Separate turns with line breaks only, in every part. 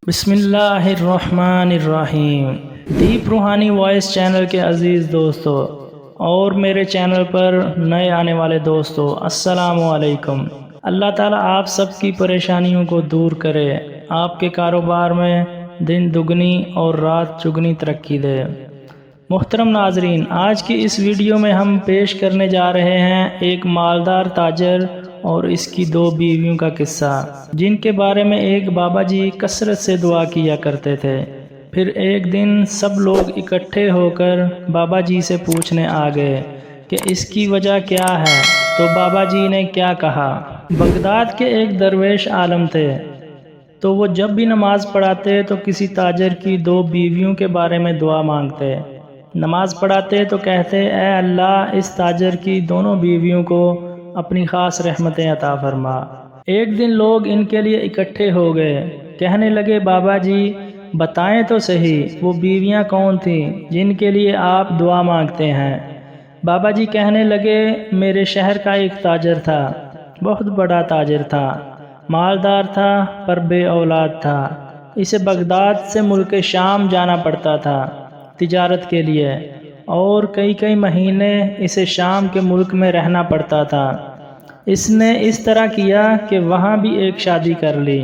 بسم اللہ الرحمن الرحیم۔ دیپ روحانی وائس چینل کے عزیز دوستو اور میرے چینل پر نئے آنے والے دوستو، السلام علیکم۔ اللہ تعالیٰ آپ سب کی پریشانیوں کو دور کرے، آپ کے کاروبار میں دن دگنی اور رات چگنی ترقی دے۔ محترم ناظرین، آج کی اس ویڈیو میں ہم پیش کرنے جا رہے ہیں ایک مالدار تاجر اور اس کی دو بیویوں کا قصہ، جن کے بارے میں ایک بابا جی کثرت سے دعا کیا کرتے تھے۔ پھر ایک دن سب لوگ اکٹھے ہو کر بابا جی سے پوچھنے آ گئے کہ اس کی وجہ کیا ہے، تو بابا جی نے کیا کہا۔ بغداد کے ایک درویش عالم تھے، تو وہ جب بھی نماز پڑھاتے تو کسی تاجر کی دو بیویوں کے بارے میں دعا مانگتے۔ نماز پڑھاتے تو کہتے، اے اللہ، اس تاجر کی دونوں بیویوں کو اپنی خاص رحمتیں عطا فرما۔ ایک دن لوگ ان کے لیے اکٹھے ہو گئے، کہنے لگے، بابا جی بتائیں تو صحیح، وہ بیویاں کون تھیں جن کے لیے آپ دعا مانگتے ہیں؟ بابا جی کہنے لگے، میرے شہر کا ایک تاجر تھا، بہت بڑا تاجر تھا، مالدار تھا پر بے اولاد تھا۔ اسے بغداد سے ملک شام جانا پڑتا تھا تجارت کے لیے، اور کئی مہینے اسے شام کے ملک میں رہنا پڑتا تھا۔ اس نے اس طرح کیا کہ وہاں بھی ایک شادی کر لی۔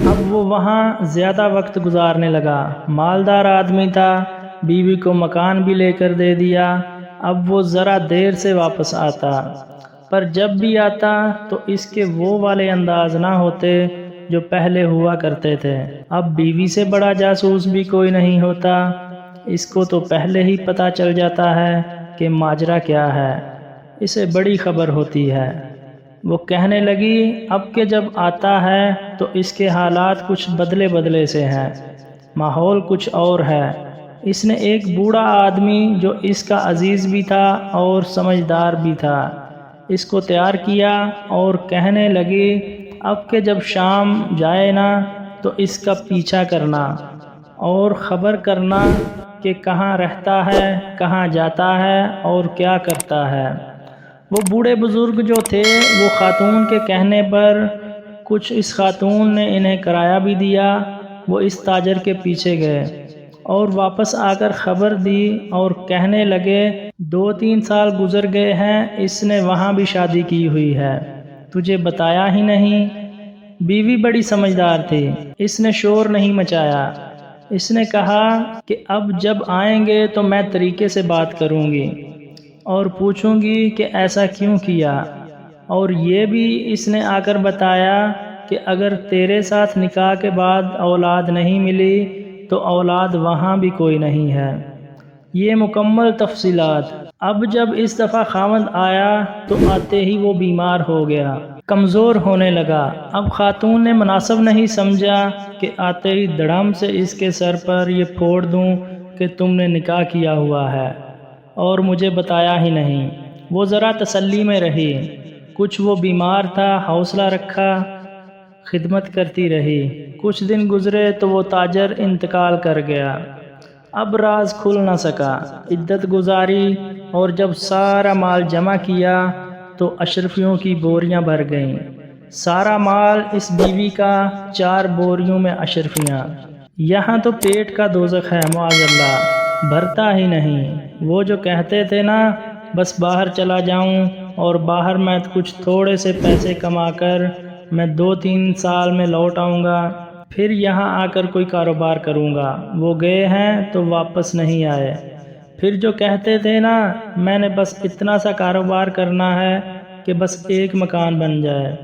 اب وہ وہاں زیادہ وقت گزارنے لگا، مالدار آدمی تھا، بیوی کو مکان بھی لے کر دے دیا۔ اب وہ ذرا دیر سے واپس آتا، پر جب بھی آتا تو اس کے وہ والے انداز نہ ہوتے جو پہلے ہوا کرتے تھے۔ اب بیوی سے بڑا جاسوس بھی کوئی نہیں ہوتا، اس کو تو پہلے ہی پتہ چل جاتا ہے کہ ماجرا کیا ہے، اسے بڑی خبر ہوتی ہے۔ وہ کہنے لگی، اب کہ جب آتا ہے تو اس کے حالات کچھ بدلے سے ہیں، ماحول کچھ اور ہے۔ اس نے ایک بوڑھا آدمی جو اس کا عزیز بھی تھا اور سمجھدار بھی تھا، اس کو تیار کیا اور کہنے لگی، اب کہ جب شام جائے نا تو اس کا پیچھا کرنا اور خبر کرنا کہ کہاں رہتا ہے، کہاں جاتا ہے اور کیا کرتا ہے۔ وہ بوڑھے بزرگ جو تھے، وہ خاتون کے کہنے پر کچھ اس خاتون نے انہیں کرایہ بھی دیا۔ وہ اس تاجر کے پیچھے گئے اور واپس آ کر خبر دی اور کہنے لگے، 2-3 سال گزر گئے ہیں، اس نے وہاں بھی شادی کی ہوئی ہے، تجھے بتایا ہی نہیں۔ بیوی بڑی سمجھدار تھی، اس نے شور نہیں مچایا۔ اس نے کہا کہ اب جب آئیں گے تو میں طریقے سے بات کروں گی اور پوچھوں گی کہ ایسا کیوں کیا، اور یہ بھی اس نے آ کر بتایا کہ اگر تیرے ساتھ نکاح کے بعد اولاد نہیں ملی تو اولاد وہاں بھی کوئی نہیں ہے۔ یہ مکمل تفصیلات۔ اب جب اس دفعہ خاوند آیا تو آتے ہی وہ بیمار ہو گیا، کمزور ہونے لگا۔ اب خاتون نے مناسب نہیں سمجھا کہ آتے ہی دڑم سے اس کے سر پر یہ پھوڑ دوں کہ تم نے نکاح کیا ہوا ہے اور مجھے بتایا ہی نہیں۔ وہ ذرا تسلی میں رہی، کچھ وہ بیمار تھا، حوصلہ رکھا، خدمت کرتی رہی۔ کچھ دن گزرے تو وہ تاجر انتقال کر گیا۔ اب راز کھل نہ سکا، عدت گزاری، اور جب سارا مال جمع کیا تو اشرفیوں کی بوریاں بھر گئیں۔ سارا مال اس بیوی کا، 4 بوریوں میں اشرفیاں۔ یہاں تو پیٹ کا دوزخ ہے، معاذ اللہ، بھرتا ہی نہیں۔ وہ جو کہتے تھے نا، بس باہر چلا جاؤں اور باہر میں کچھ تھوڑے سے پیسے کما کر میں 2-3 سال میں لوٹ آؤں گا، پھر یہاں آ کر کوئی کاروبار کروں گا، وہ گئے ہیں تو واپس نہیں آئے۔ پھر جو کہتے تھے نا، میں نے بس اتنا سا کاروبار کرنا ہے کہ بس ایک مکان بن جائے،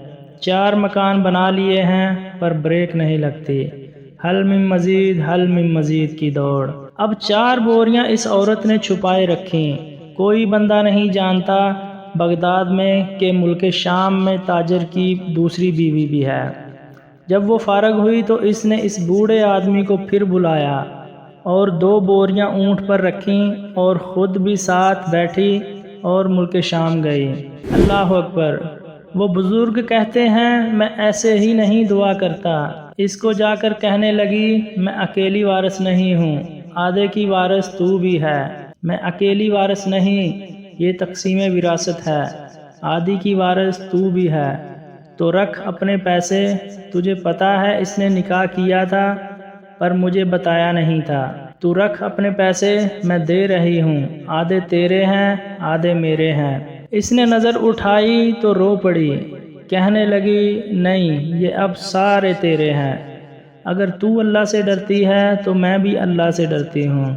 4 مکان بنا لیے ہیں پر بریک نہیں لگتی، حل من مزید کی دوڑ۔ اب 4 بوریاں اس عورت نے چھپائے رکھیں، کوئی بندہ نہیں جانتا بغداد میں کہ ملک شام میں تاجر کی دوسری بیوی بھی ہے۔ جب وہ فارغ ہوئی تو اس نے اس بوڑھے آدمی کو پھر بلایا اور 2 بوریاں اونٹ پر رکھیں اور خود بھی ساتھ بیٹھی اور ملک شام گئی۔ اللہ اکبر۔ وہ بزرگ کہتے ہیں، میں ایسے ہی نہیں دعا کرتا۔ اس کو جا کر کہنے لگی، میں اکیلی وارث نہیں ہوں، آدھے کی وارث تو بھی ہے۔ میں اکیلی وارث نہیں، یہ تقسیم وراثت ہے، آدھی کی وارث تو بھی ہے، تو رکھ اپنے پیسے، تجھے پتا ہے اس نے نکاح کیا تھا پر مجھے بتایا نہیں تھا۔ تو رکھ اپنے پیسے، میں دے رہی ہوں، آدھے تیرے ہیں آدھے میرے ہیں۔ اس نے نظر اٹھائی تو رو پڑی، کہنے لگی نہیں، یہ اب سارے تیرے ہیں۔ اگر تو اللہ سے ڈرتی ہے تو میں بھی اللہ سے ڈرتی ہوں۔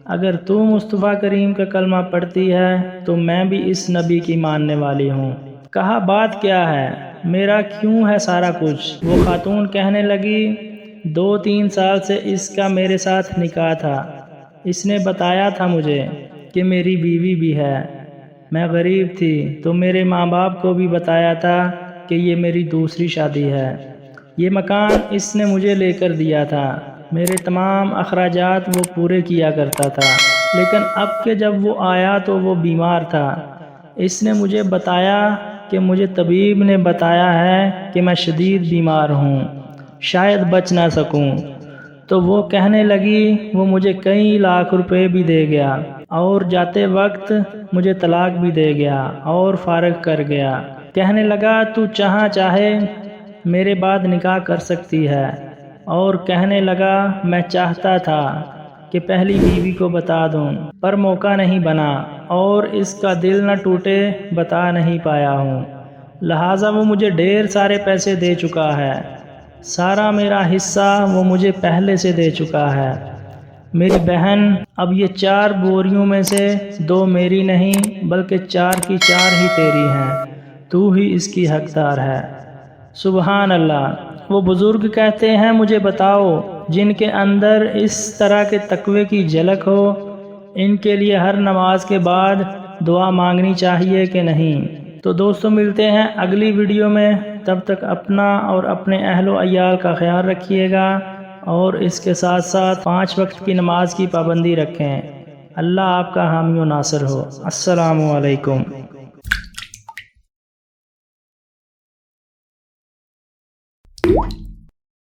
اگر تو مصطفیٰ کریم کا کلمہ پڑھتی ہے تو میں بھی اس نبی کی ماننے والی ہوں۔ کہا بات کیا ہے، میرا کیوں ہے سارا کچھ؟ وہ خاتون کہنے لگی 2-3 سال سے اس کا میرے ساتھ نکاح تھا، اس نے بتایا تھا مجھے کہ میری بیوی بھی ہے، میں غریب تھی تو میرے ماں باپ کو بھی بتایا تھا کہ یہ میری دوسری شادی ہے۔ یہ مکان اس نے مجھے لے کر دیا تھا، میرے تمام اخراجات وہ پورے کیا کرتا تھا، لیکن اب کہ جب وہ آیا تو وہ بیمار تھا۔ اس نے مجھے بتایا کہ مجھے طبیب نے بتایا ہے کہ میں شدید بیمار ہوں، شاید بچ نہ سکوں۔ تو وہ کہنے لگی وہ مجھے کئی لاکھ روپے بھی دے گیا اور جاتے وقت مجھے طلاق بھی دے گیا اور فارغ کر گیا۔ کہنے لگا تو جہاں چاہے میرے بعد نکاح کر سکتی ہے، اور کہنے لگا میں چاہتا تھا کہ پہلی بیوی کو بتا دوں پر موقع نہیں بنا، اور اس کا دل نہ ٹوٹے بتا نہیں پایا ہوں، لہٰذا وہ مجھے ڈھیر سارے پیسے دے چکا ہے، سارا میرا حصہ وہ مجھے پہلے سے دے چکا ہے۔ میری بہن اب یہ 4 بوریوں میں سے 2 میری نہیں بلکہ 4 کی 4 ہی تیری ہیں، تو ہی اس کی حقدار ہے۔ سبحان اللہ۔ وہ بزرگ کہتے ہیں مجھے بتاؤ جن کے اندر اس طرح کے تقوی کی جھلک ہو، ان کے لیے ہر نماز کے بعد دعا مانگنی چاہیے کہ نہیں؟ تو دوستو ملتے ہیں اگلی ویڈیو میں، تب تک اپنا اور اپنے اہل و عیال کا خیال رکھیے گا، اور اس کے ساتھ ساتھ 5 وقت کی نماز کی پابندی رکھیں۔ اللہ آپ کا حامی و ناصر ہو۔ السلام علیکم۔